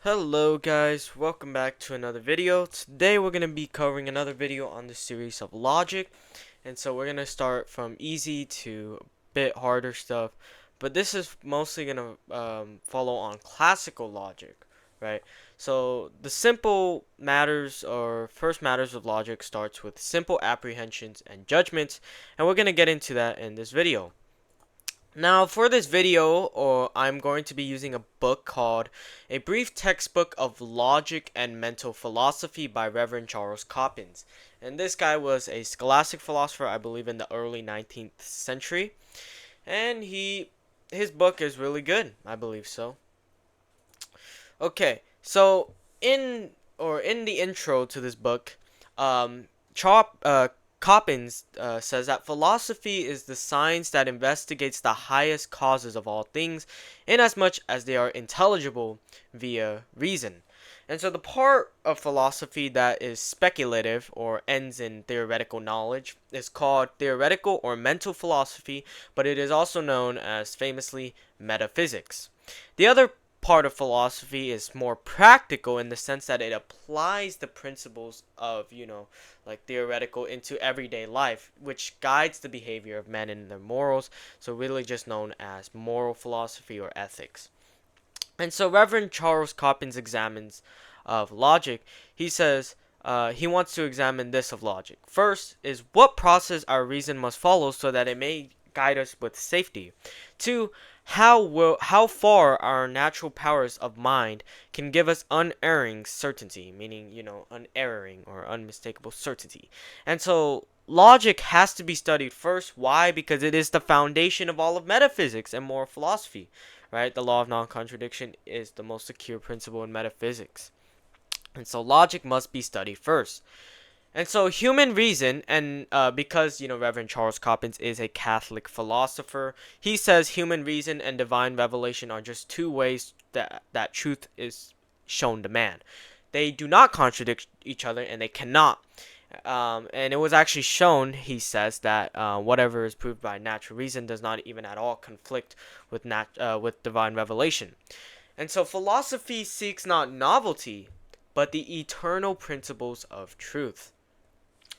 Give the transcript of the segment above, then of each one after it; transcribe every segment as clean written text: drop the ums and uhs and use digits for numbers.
Hello guys, welcome back to another video. Today we're going to be covering another video on the series of logic. And so we're going to start from easy to a bit harder stuff. But this is mostly going to follow on classical logic, right? So the simple matters or first matters of logic starts with simple apprehensions and judgments. And we're going to get into that in this video. Now, for this video, I'm going to be using a book called A Brief Textbook of Logic and Mental Philosophy by Reverend Charles Coppens. And this guy was a scholastic philosopher, I believe, in the early 19th century. And his book is really good, I believe so. Okay, so in the intro to this book, um, Coppens says that philosophy is the science that investigates the highest causes of all things, inasmuch as they are intelligible via reason. And so the part of philosophy that is speculative or ends in theoretical knowledge is called theoretical or mental philosophy, but it is also known as famously metaphysics. The other part of philosophy is more practical in the sense that it applies the principles of, like theoretical into everyday life, which guides the behavior of men and their morals, so really just known as moral philosophy or ethics. And so Reverend Charles Coppens examines of logic. He says he wants to examine this of logic. First is what process our reason must follow so that it may guide us with safety. Two, how far our natural powers of mind can give us unerring certainty, meaning, unerring or unmistakable certainty. And so logic has to be studied first. Why? Because it is the foundation of all of metaphysics and moral philosophy, right? The law of non-contradiction is the most secure principle in metaphysics. And so logic must be studied first. And so human reason, and because, Reverend Charles Coppens is a Catholic philosopher, he says human reason and divine revelation are just two ways that truth is shown to man. They do not contradict each other, and they cannot. And it was actually shown, he says, that whatever is proved by natural reason does not even at all conflict with divine revelation. And so philosophy seeks not novelty, but the eternal principles of truth.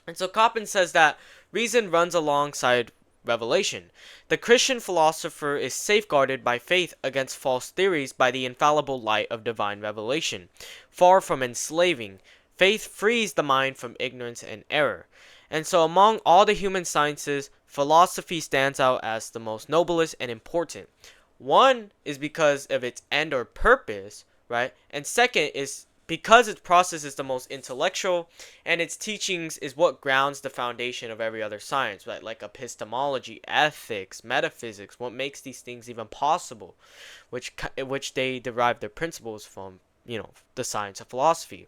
And so Coppens says that reason runs alongside revelation. The Christian philosopher is safeguarded by faith against false theories by the infallible light of divine revelation. Far from enslaving, faith frees the mind from ignorance and error. And so among all the human sciences, philosophy stands out as the most noblest and important. One is because of its end or purpose, right? And second is because its process is the most intellectual, and its teachings is what grounds the foundation of every other science, right? Like epistemology, ethics, metaphysics, what makes these things even possible, which they derive their principles from, the science of philosophy.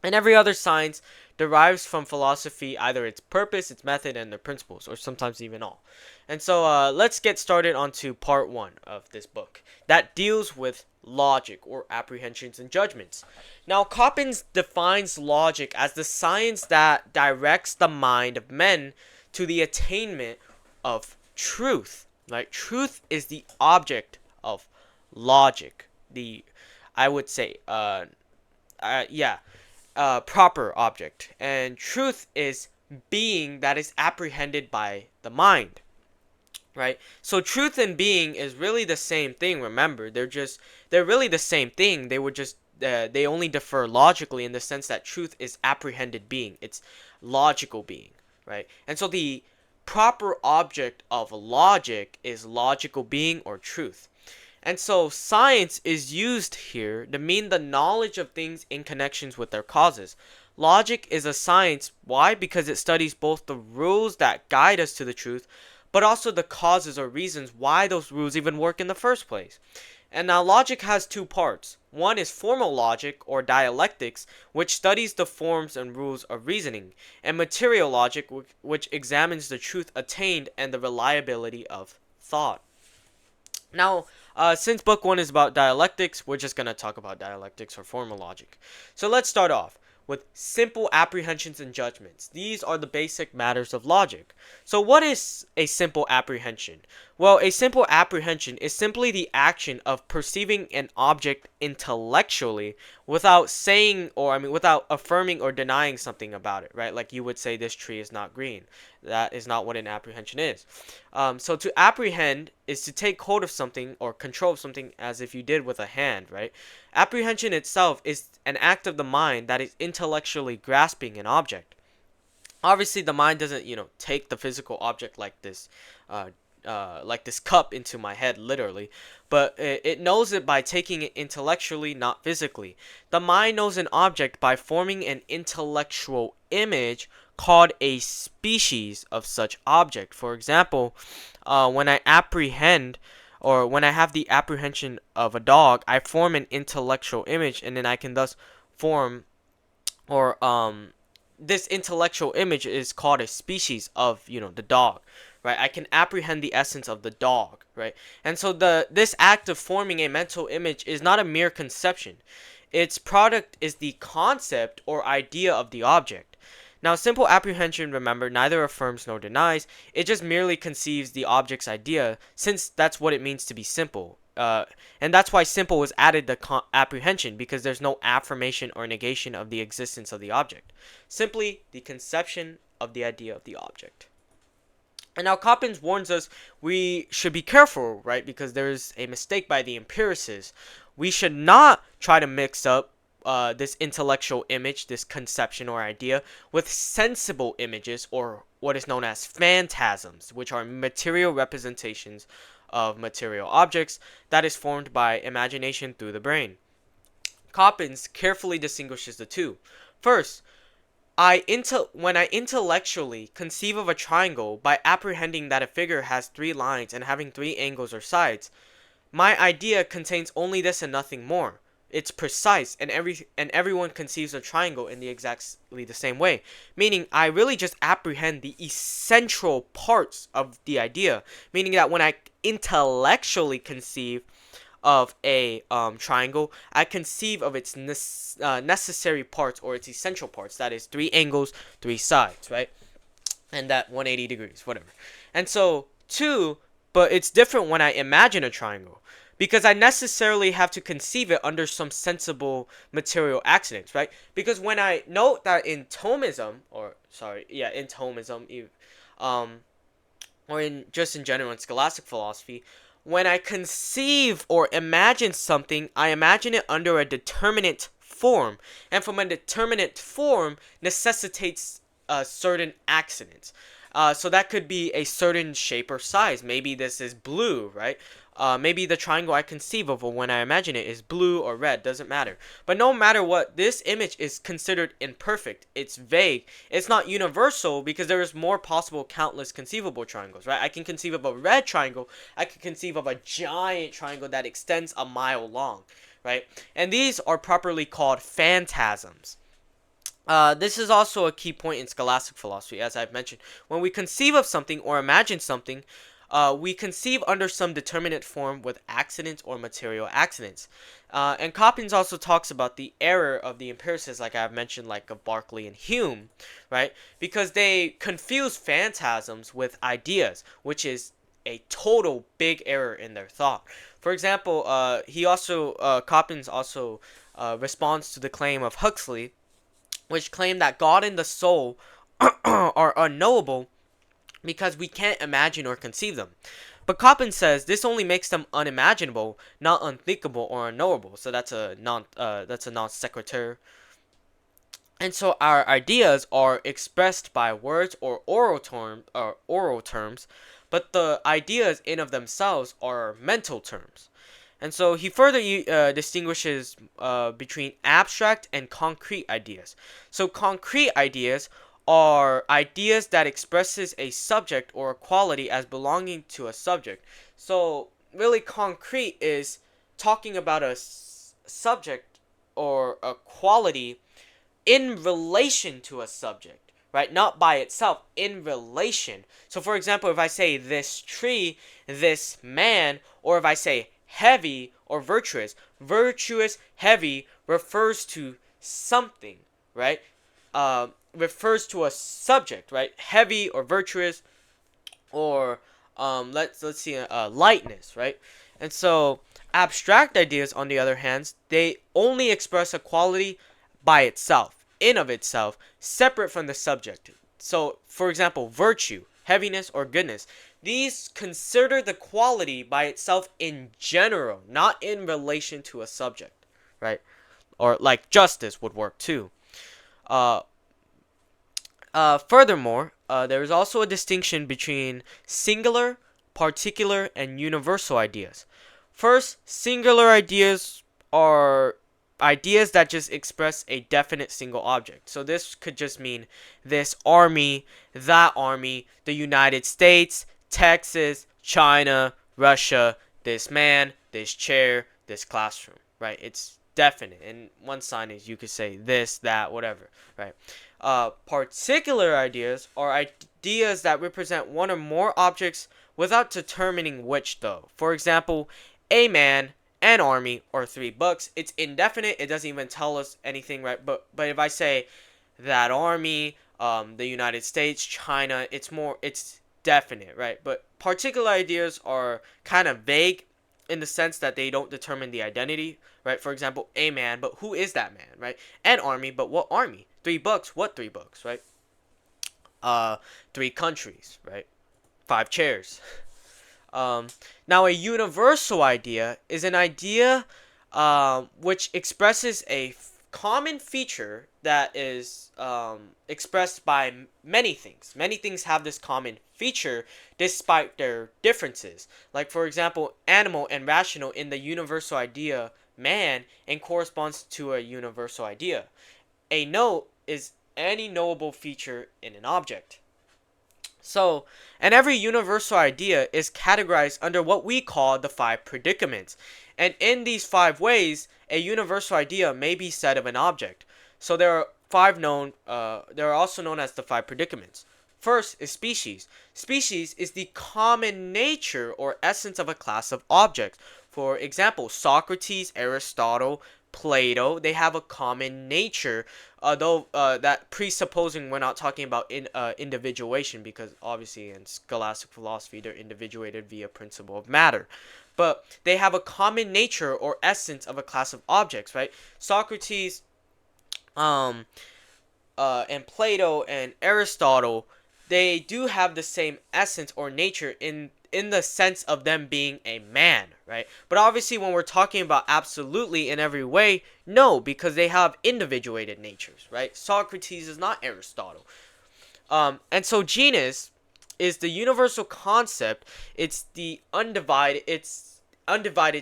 And every other science derives from philosophy either its purpose, its method, and their principles, or sometimes even all. And so let's get started onto part one of this book that deals with logic or apprehensions and judgments. Now, Coppens defines logic as the science that directs the mind of men to the attainment of truth. Right? Truth is the object of logic. I would say, proper object, and truth is being that is apprehended by the mind, right? So truth and being is really the same thing. Remember, they're really the same thing. They only differ logically in the sense that truth is apprehended being, it's logical being, right? And so the proper object of logic is logical being or truth. And so science is used here to mean the knowledge of things in connections with their causes. Logic is a science. Why? Because it studies both the rules that guide us to the truth, but also the causes or reasons why those rules even work in the first place. And now logic has two parts. One is formal logic or dialectics, which studies the forms and rules of reasoning, and material logic, which examines the truth attained and the reliability of thought. Now, since book one is about dialectics, we're just going to talk about dialectics or formal logic. So let's start off with simple apprehensions and judgments. These are the basic matters of logic. So what is a simple apprehension? Well, a simple apprehension is simply the action of perceiving an object intellectually without saying, or I mean, without affirming or denying something about it, right? Like you would say this tree is not green. That is not what an apprehension is. So to apprehend is to take hold of something or control of something as if you did with a hand, right? Apprehension itself is an act of the mind that is intellectually grasping an object. Obviously the mind doesn't take the physical object uh, like this cup into my head literally, but it knows it by taking it intellectually, not physically. The mind knows an object by forming an intellectual image called a species of such object. For example, when I apprehend, or when I have the apprehension of a dog, I form an intellectual image, and then I can thus form, or this intellectual image is called a species of the dog, right? I can apprehend the essence of the dog, right? And so this act of forming a mental image is not a mere conception. Its product is the concept or idea of the object. Now, simple apprehension, remember, neither affirms nor denies. It just merely conceives the object's idea, since that's what it means to be simple. And that's why simple was added to apprehension, because there's no affirmation or negation of the existence of the object. Simply the conception of the idea of the object. And now Coppens warns us we should be careful, right? Because there's a mistake by the empiricists. We should not try to mix up this intellectual image, this conception or idea, with sensible images, or what is known as phantasms, which are material representations of material objects that is formed by imagination through the brain. Coppens carefully distinguishes the two. First, when I intellectually conceive of a triangle by apprehending that a figure has 3 lines and having 3 angles or sides, my idea contains only this and nothing more. It's precise, and everyone conceives a triangle in the exactly the same way. Meaning, I really just apprehend the essential parts of the idea. Meaning that when I intellectually conceive of a triangle, I conceive of its necessary parts, or its essential parts. That is 3 angles, 3 sides, right? And that 180 degrees, whatever. And so, but it's different when I imagine a triangle, because I necessarily have to conceive it under some sensible material accidents, right? Because when I note that in Thomism, or in general in scholastic philosophy, when I conceive or imagine something, I imagine it under a determinate form, and from a determinate form necessitates certain accidents. So that could be a certain shape or size. Maybe this is blue, right? Maybe the triangle I conceive of when I imagine it is blue or red, doesn't matter. But no matter what, this image is considered imperfect. It's vague. It's not universal, because there is more possible countless conceivable triangles, right? I can conceive of a red triangle. I can conceive of a giant triangle that extends a mile long, right? And these are properly called phantasms. This is also a key point in scholastic philosophy, as I've mentioned. When we conceive of something or imagine something, we conceive under some determinate form with accidents or material accidents. And Coppens also talks about the error of the empiricists, like I've mentioned, like of Berkeley and Hume, right? Because they confuse phantasms with ideas, which is a total big error in their thought. For example, Coppens also responds to the claim of Huxley, which claim that God and the soul are unknowable because we can't imagine or conceive them. But Coppens says this only makes them unimaginable, not unthinkable or unknowable. So that's a non sequitur. And so our ideas are expressed by words or oral terms, but the ideas in of themselves are mental terms. And so he further distinguishes between abstract and concrete ideas. So concrete ideas are ideas that expresses a subject or a quality as belonging to a subject. So really concrete is talking about a subject or a quality in relation to a subject, right? Not by itself, in relation. So for example, if I say this tree, this man, or if I say heavy or virtuous, heavy refers to something, right? Refers to a subject, right? Heavy or virtuous, or let's see, lightness, right? And so abstract ideas, on the other hand, they only express a quality by itself, in of itself, separate from the subject. So, for example, virtue, heaviness, or goodness. These consider the quality by itself in general, not in relation to a subject, right? Or like justice would work too. Uh, Furthermore, there is also a distinction between singular, particular, and universal ideas. First, singular ideas are ideas that just express a definite single object. So this could just mean this army, that army, the United States, Texas, China, Russia, this man, this chair, this classroom, right? It's definite. And one sign is you could say this, that, whatever, right? Particular ideas are ideas that represent one or more objects without determining which, though. For example, a man, an army, or $3. It's indefinite. It doesn't even tell us anything, right? But if I say that army, the United States, China, it's definite, right? But particular ideas are kind of vague in the sense that they don't determine the identity, right? For example, a man, but who is that man, right? An army, but what army? $3, what $3, right? 3 countries, right? 5 chairs. Now, a universal idea is an idea which expresses a common feature that is expressed by many things. Many things have this common feature despite their differences. Like, for example, animal and rational in the universal idea man and corresponds to a universal idea. A note is any knowable feature in an object. So, and every universal idea is categorized under what we call the 5 predicaments. And in these 5 ways, a universal idea may be said of an object. So there are 5 known, they are also known as the 5 predicaments. First is species. Species is the common nature or essence of a class of objects. For example, Socrates, Aristotle, Plato, they have a common nature, though that presupposing we're not talking about individuation, because obviously in scholastic philosophy they're individuated via principle of matter. But they have a common nature or essence of a class of objects, right? Socrates, and Plato and Aristotle, they do have the same essence or nature in the sense of them being a man, right? But obviously when we're talking about absolutely in every way, no, because they have individuated natures, right? Socrates is not Aristotle. And so genus is the universal concept. It's undivided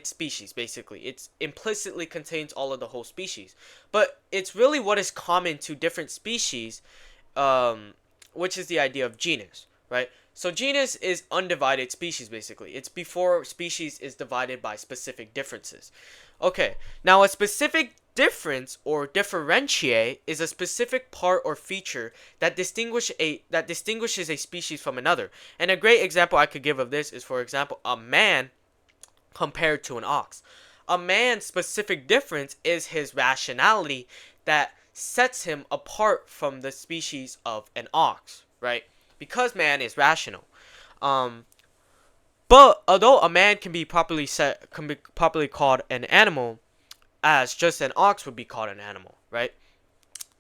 species, basically. It's implicitly contains all of the whole species. But it's really what is common to different species, which is the idea of genus, right? So genus is undivided species, basically. It's before species is divided by specific differences. Okay, now a specific difference or differentiate is a specific part or feature that distinguishes a species from another. And a great example I could give of this is, for example, a man compared to an ox. A man's specific difference is his rationality that sets him apart from the species of an ox, right? Because man is rational. But although a man can be properly called an animal, as just an ox would be called an animal, right?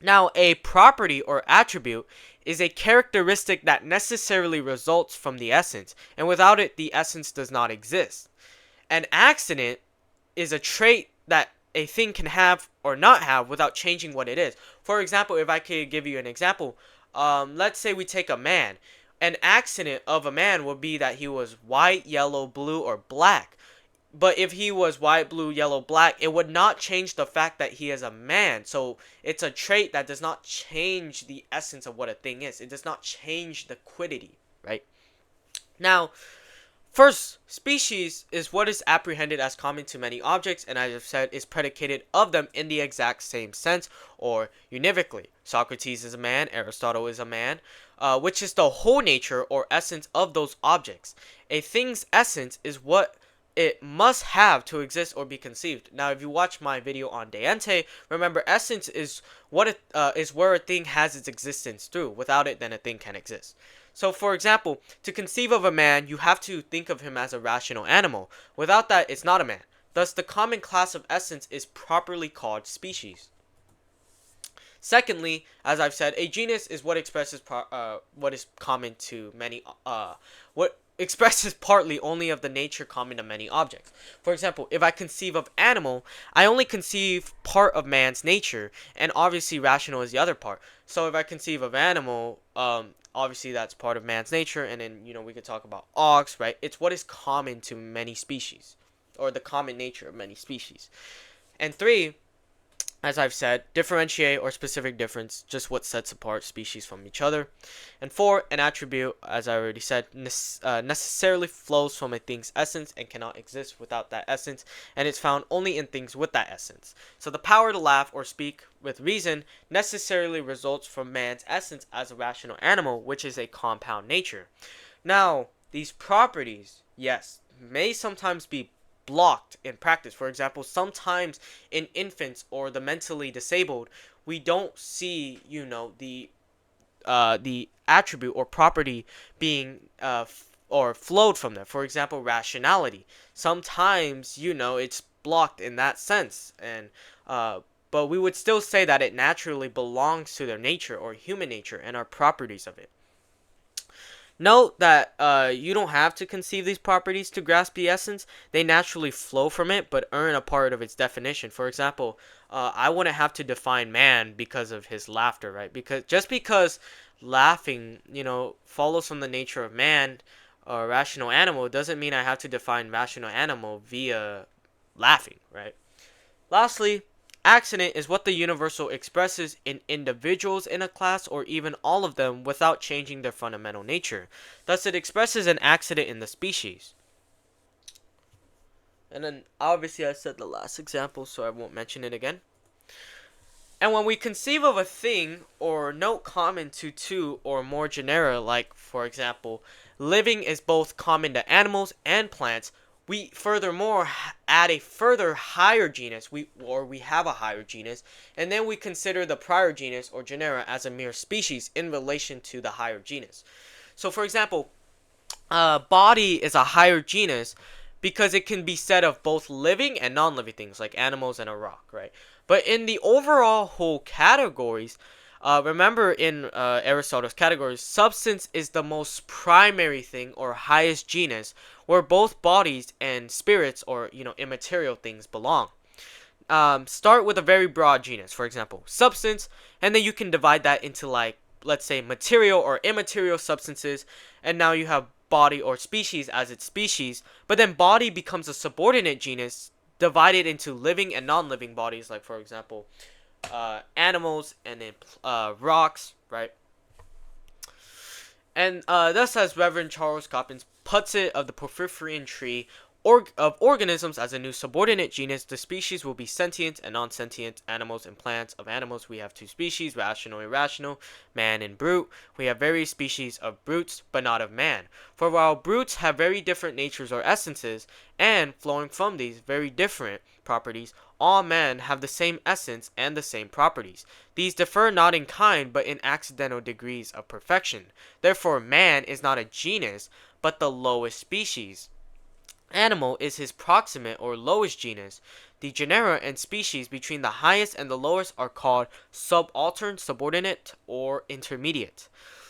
Now, a property or attribute is a characteristic that necessarily results from the essence, and without it, the essence does not exist. An accident is a trait that a thing can have or not have without changing what it is. For example, if I could give you an example, let's say we take a man. An accident of a man would be that he was white, yellow, blue, or black. But if he was white, blue, yellow, black, it would not change the fact that he is a man. So it's a trait that does not change the essence of what a thing is. It does not change the quiddity, right? Now, first, species is what is apprehended as common to many objects, and as I've said, is predicated of them in the exact same sense, or univocally. Socrates is a man, Aristotle is a man, which is the whole nature or essence of those objects. A thing's essence is what it must have to exist or be conceived. Now, if you watch my video on deente, remember essence is what is where a thing has its existence through. Without it, then a thing can't exist. So, for example, to conceive of a man, you have to think of him as a rational animal. Without that, it's not a man. Thus, the common class of essence is properly called species. Secondly, as I've said, a genus is what expresses what is common to many what expresses partly only of the nature common to many objects. For example, if I conceive of animal, I only conceive part of man's nature, and obviously rational is the other part. So if I conceive of animal, obviously that's part of man's nature, and then we could talk about ox, right? It's what is common to many species, or the common nature of many species. And three, as I've said, differentiate or specific difference, just what sets apart species from each other. And four, an attribute, as I already said, necessarily flows from a thing's essence and cannot exist without that essence, and it's found only in things with that essence. So the power to laugh or speak with reason necessarily results from man's essence as a rational animal, which is a compound nature. Now, these properties, yes, may sometimes be blocked in practice. For example, sometimes in infants or the mentally disabled, we don't see, the attribute or property being or flowed from them. For example, rationality. Sometimes, it's blocked in that sense, and but we would still say that it naturally belongs to their nature or human nature and are properties of it. Note that you don't have to conceive these properties to grasp the essence. They naturally flow from it, but earn a part of its definition. For example, I wouldn't have to define man because of his laughter, right? Because laughing, follows from the nature of man or rational animal, doesn't mean I have to define rational animal via laughing, right? Lastly, accident is what the universal expresses in individuals in a class or even all of them without changing their fundamental nature. Thus, it expresses an accident in the species. And then, obviously, I said the last example, so I won't mention it again. And when we conceive of a thing or note common to two or more genera, like, for example, living is both common to animals and plants, we furthermore add a further higher genus, we have a higher genus, and then we consider the prior genus or genera as a mere species in relation to the higher genus. So, for example, body is a higher genus because it can be said of both living and non-living things like animals and a rock, right? But in the overall whole categories, remember in Aristotle's categories, substance is the most primary thing or highest genus where both bodies and spirits or immaterial things belong. Start with a very broad genus, for example, substance, and then you can divide that into, like, let's say material or immaterial substances, and now you have body or species as its species, but then body becomes a subordinate genus divided into living and non-living bodies, like, for example, animals and then rocks, right? And thus, as Reverend Charles Coppins puts it, of the Porphyrian tree of organisms as a new subordinate genus, the species will be sentient and non-sentient animals and plants. Of animals, we have two species, rational and irrational, man and brute. We have various species of brutes, but not of man. For while brutes have very different natures or essences, and flowing from these very different properties, all men have the same essence and the same properties. These differ not in kind, but in accidental degrees of perfection. Therefore, man is not a genus, but the lowest species. Animal is his proximate or lowest genus. The genera and species between the highest and the lowest are called subaltern, subordinate, or intermediate.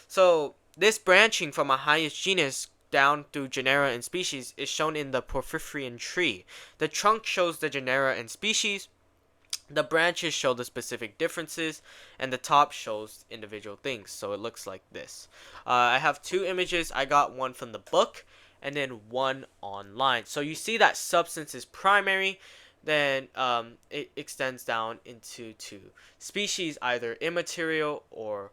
So this branching from a highest genus down through genera and species is shown in the Porphyrian tree. The trunk shows the genera and species, the branches show the specific differences, and the top shows individual things. So it looks like this. I have two images. I got one from the book and then one online. So you see that substance is primary, then it extends down into two species, either immaterial or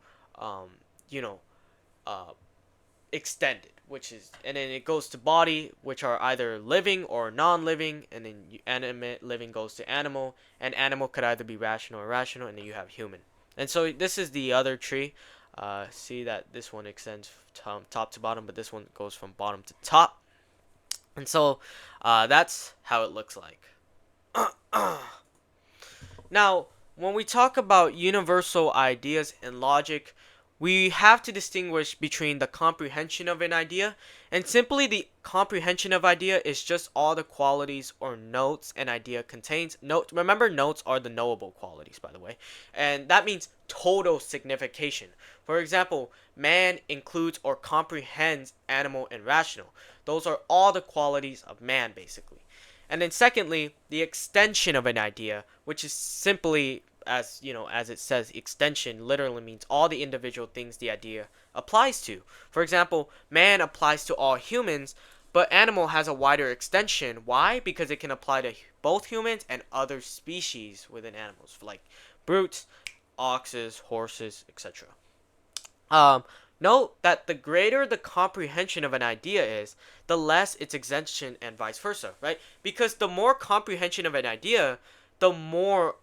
extended, which is, and then it goes to body, which are either living or non-living, and then animate living goes to animal, and animal could either be rational or irrational, and then you have human. And so this is the other tree. See that this one extends from top to bottom, but this one goes from bottom to top. And so that's how it looks like. Now, when we talk about universal ideas in logic, we have to distinguish between the comprehension of an idea, and simply the comprehension of idea is just all the qualities or notes an idea contains. Note, remember, notes are the knowable qualities, by the way, and that means total signification. For example, man includes or comprehends animal and rational. Those are all the qualities of man, basically. And then secondly, the extension of an idea, which is simply, as you know, as it says, extension literally means all the individual things the idea applies to. For example, man applies to all humans, but animal has a wider extension. Why? Because it can apply to both humans and other species within animals, like brutes, oxes, horses, etc. Um, Note that the greater the comprehension of an idea is, the less its extension and vice versa, right? Because the more comprehension of an idea, the more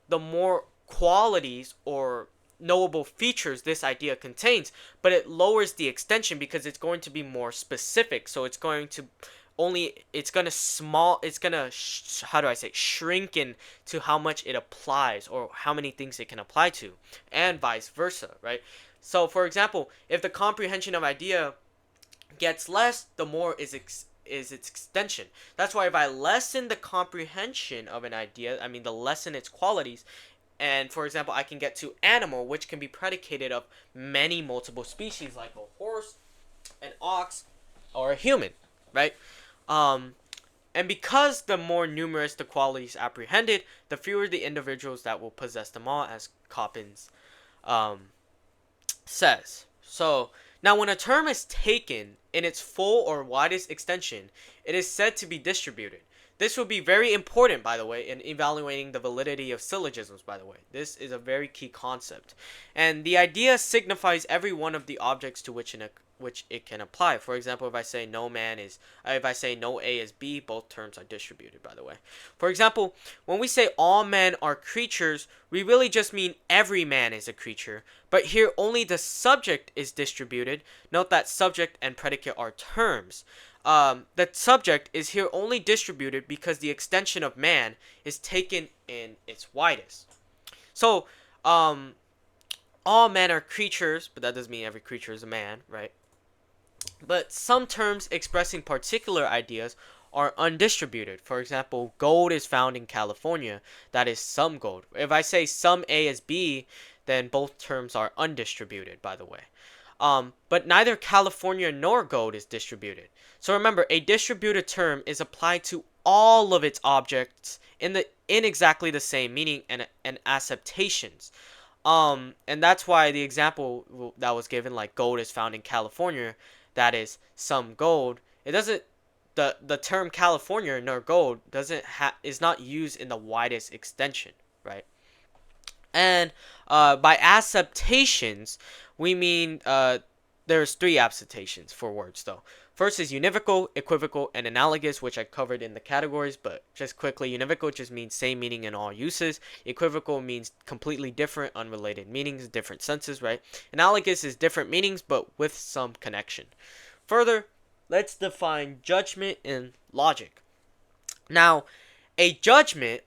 the more qualities or knowable features this idea contains, but it lowers the extension because it's going to be more specific. So it's gonna how do I say, shrink in to how much it applies or how many things it can apply to, and vice versa, right? So for example, if the comprehension of idea gets less, the more is its extension. That's why if I lessen the comprehension of an idea, I mean the lessen its qualities, and for example, I can get to animal, which can be predicated of many multiple species, like a horse, an ox, or a human, right? Um, and because the more numerous the qualities apprehended, the fewer the individuals that will possess them all, as Coppens um, says. So, now when a term is taken in its full or widest extension, it is said to be distributed. This will be very important, by the way, in evaluating the validity of syllogisms, by the way. This is a very key concept. And the idea signifies every one of the objects to which it can apply. For example, if I say no A is B, both terms are distributed, by the way. For example, when we say all men are creatures, we really just mean every man is a creature. But here only the subject is distributed. Note that subject and predicate are terms. The subject is here only distributed because the extension of man is taken in its widest. So, all men are creatures, but that doesn't mean every creature is a man, right? But some terms expressing particular ideas are undistributed. For example, gold is found in California. That is some gold. If I say some A is B, then both terms are undistributed, by the way. But neither California nor gold is distributed. So remember, a distributed term is applied to all of its objects in exactly the same meaning and acceptations. And that's why the example that was given, like gold is found in California, that is some gold. It doesn't the term California nor gold is not used in the widest extension, right? And by acceptations, we mean there's three acceptations for words, though. First is univocal, equivocal, and analogous, which I covered in the categories, but just quickly, univocal just means same meaning in all uses. Equivocal means completely different, unrelated meanings, different senses, right? Analogous is different meanings, but with some connection. Further, let's define judgment and logic. Now, a judgment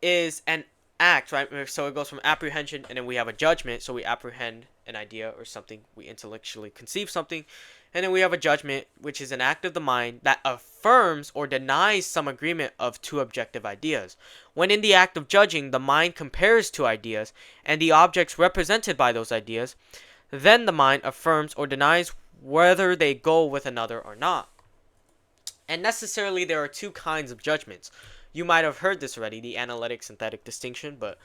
is an act, right? So it goes from apprehension, and then we have a judgment. So we apprehend an idea or something, we intellectually conceive something, and then we have a judgment, which is an act of the mind that affirms or denies some agreement of two objective ideas. When in the act of judging, the mind compares two ideas and the objects represented by those ideas, then the mind affirms or denies whether they go with another or not. And necessarily there are two kinds of judgments. You might have heard this already, the analytic-synthetic distinction, but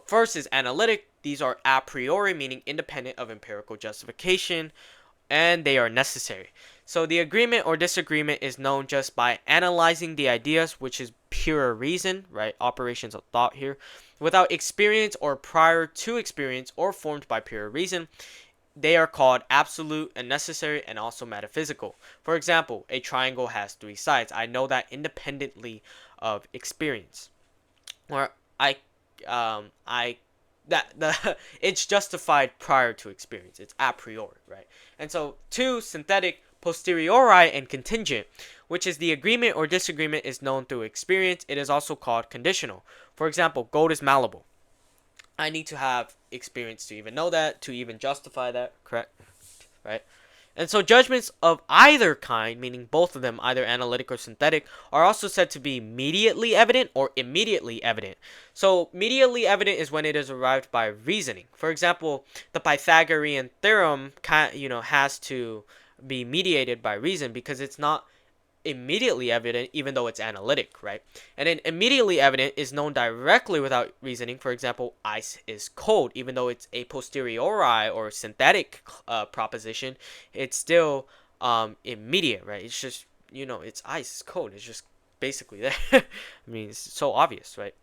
first is analytic. These are a priori, meaning independent of empirical justification, and they are necessary. So the agreement or disagreement is known just by analyzing the ideas, which is pure reason, right? Operations of thought here, without experience or prior to experience or formed by pure reason. They are called absolute and necessary and also metaphysical. For example, a triangle has three sides. I know that independently of experience. Or it's justified prior to experience. It's a priori, right? And so two, synthetic, posteriori, and contingent, which is the agreement or disagreement is known through experience. It is also called conditional. For example, gold is malleable. I need to have experience to even know that, to even justify that, correct? Right? And so judgments of either kind, meaning both of them, either analytic or synthetic, are also said to be mediately evident or immediately evident. So mediately evident is when it is arrived by reasoning. For example, the Pythagorean theorem has to be mediated by reason because it's not immediately evident even though it's analytic, right? And then immediately evident is known directly without reasoning. For example, ice is cold. Even though it's a posteriori or synthetic proposition, it's still immediate, right? It's just, it's ice, it's cold. It's just basically there. I mean, it's so obvious, right?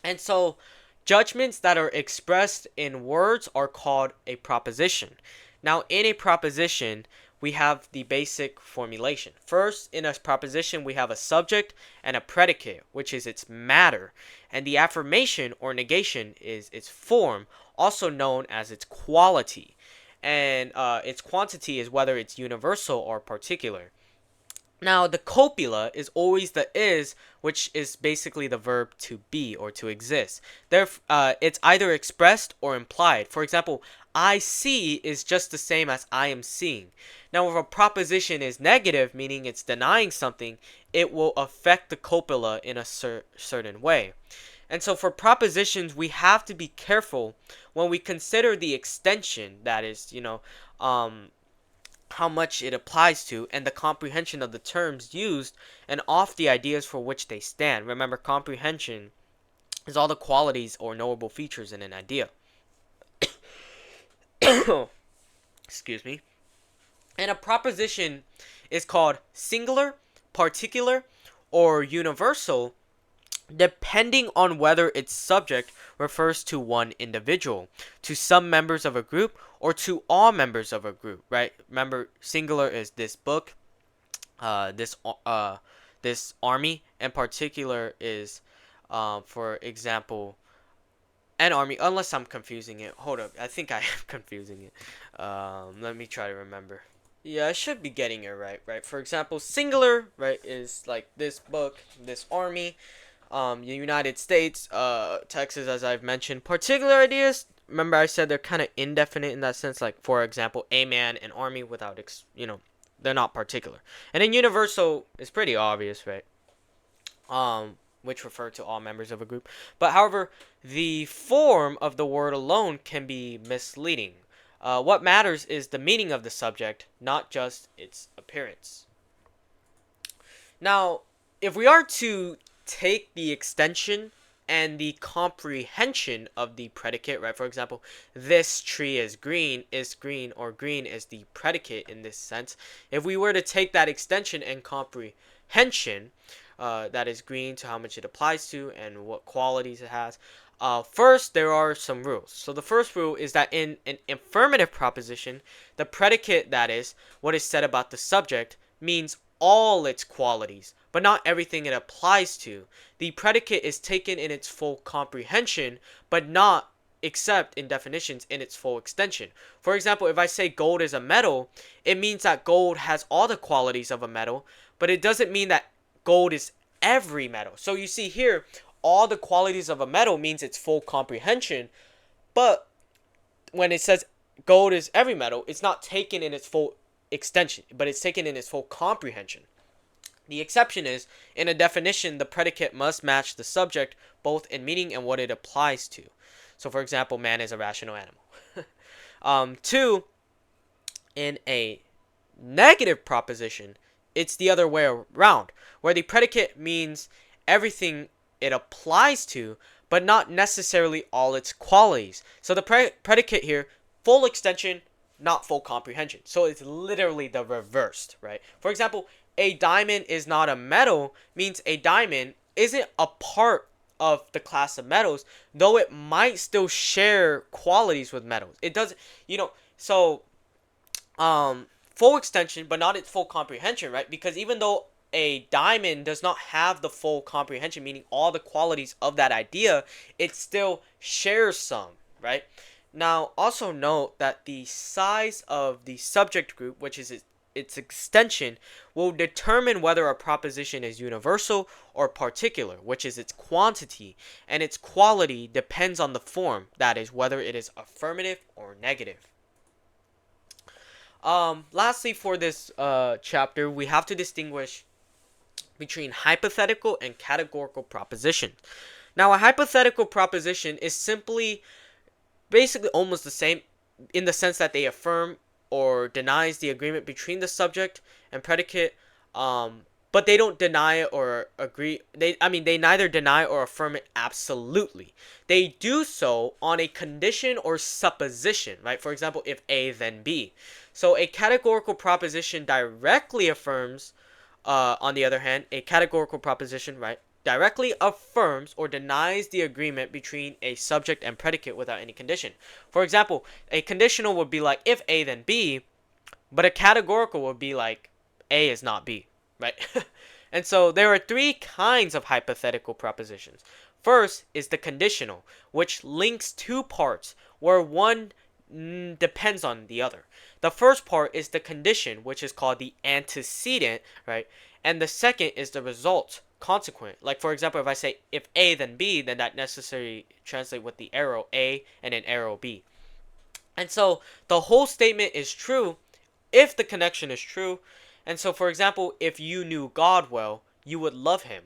And so judgments that are expressed in words are called a proposition. Now, in a proposition, we have the basic formulation. First, in a proposition, we have a subject and a predicate, which is its matter. And the affirmation or negation is its form, also known as its quality. And its quantity is whether it's universal or particular. Now, the copula is always the is, which is basically the verb to be or to exist. It's either expressed or implied. For example, I see is just the same as I am seeing. Now, if a proposition is negative, meaning it's denying something, it will affect the copula in a certain way. And so for propositions, we have to be careful when we consider the extension, that is, how much it applies to, and the comprehension of the terms used, and off the ideas for which they stand. Remember, comprehension is all the qualities or knowable features in an idea. Excuse me. And a proposition is called singular, particular, or universal, depending on whether its subject refers to one individual, to some members of a group, or to all members of a group, right? Remember, singular is this book, this army, and particular is, for example, an army, unless I'm confusing it. Hold up, I think I am confusing it. Let me try to remember. Yeah, I should be getting it right? For example, singular, right, is like this book, this army, the United States, Texas, as I've mentioned. Particular ideas, remember I said they're kind of indefinite in that sense. Like, for example, a man, an army, without, they're not particular. And then universal is pretty obvious, right? Which refer to all members of a group. But however, the form of the word alone can be misleading. What matters is the meaning of the subject, not just its appearance. Now, if we are to take the extension and the comprehension of the predicate, right? For example, this tree is green, or green is the predicate in this sense. If we were to take that extension and comprehension, that is green, to how much it applies to and what qualities it has. First, there are some rules. So the first rule is that in an affirmative proposition, the predicate, that is, what is said about the subject, means all its qualities, but not everything it applies to. The predicate is taken in its full comprehension, but not except in definitions in its full extension. For example, if I say gold is a metal, it means that gold has all the qualities of a metal, but it doesn't mean that gold is every metal. So you see here, all the qualities of a metal means its full comprehension, but when it says gold is every metal, it's not taken in its full extension, but it's taken in its full comprehension. The exception is, in a definition, the predicate must match the subject both in meaning and what it applies to. So, for example, man is a rational animal. Two, in a negative proposition, it's the other way around, where the predicate means everything it applies to, but not necessarily all its qualities. So the predicate here, full extension, not full comprehension. So it's literally the reversed, right? For example, a diamond is not a metal means a diamond isn't a part of the class of metals, though it might still share qualities with metals. It doesn't, so full extension, but not its full comprehension, right? Because even though a diamond does not have the full comprehension, meaning all the qualities of that idea, it still shares some, right? Now, also note that the size of the subject group, which is its extension will determine whether a proposition is universal or particular, which is its quantity, and its quality depends on the form, that is, whether it is affirmative or negative. Lastly, for this chapter, we have to distinguish between hypothetical and categorical proposition. Now, a hypothetical proposition is simply basically almost the same in the sense that they affirm or denies the agreement between the subject and predicate, but they don't deny it or agree. They neither deny or affirm it absolutely. They do so on a condition or supposition, right? For example, if A then B. So a categorical proposition directly affirms, on the other hand, a categorical proposition, right, directly affirms or denies the agreement between a subject and predicate without any condition. For example, a conditional would be like if A then B, but a categorical would be like A is not B, right? And so there are three kinds of hypothetical propositions. First is the conditional, which links two parts where one depends on the other. The first part is the condition, which is called the antecedent, right? And the second is the result, consequent. Like, for example, if I say if A then B, then that necessarily translates with the arrow A and an arrow B. And so the whole statement is true if the connection is true. And so, for example, if you knew God well, you would love him.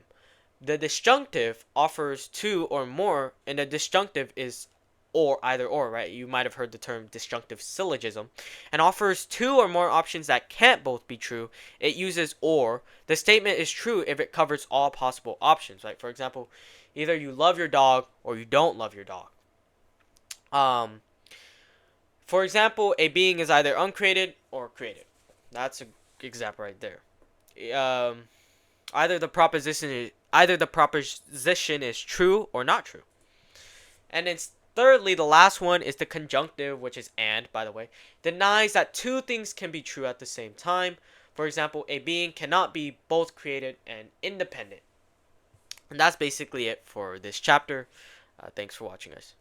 The disjunctive offers two or more, and the disjunctive is or, either or, right? You might have heard the term disjunctive syllogism, and offers two or more options that can't both be true. It uses or. The statement is true if it covers all possible options, right? For example, either you love your dog or you don't love your dog. For example, a being is either uncreated or created. That's an example right there. Either the proposition is true or not true. And then thirdly, the last one is the conjunctive, which is and, by the way, denies that two things can be true at the same time. For example, a being cannot be both created and independent. And that's basically it for this chapter. Thanks for watching, guys.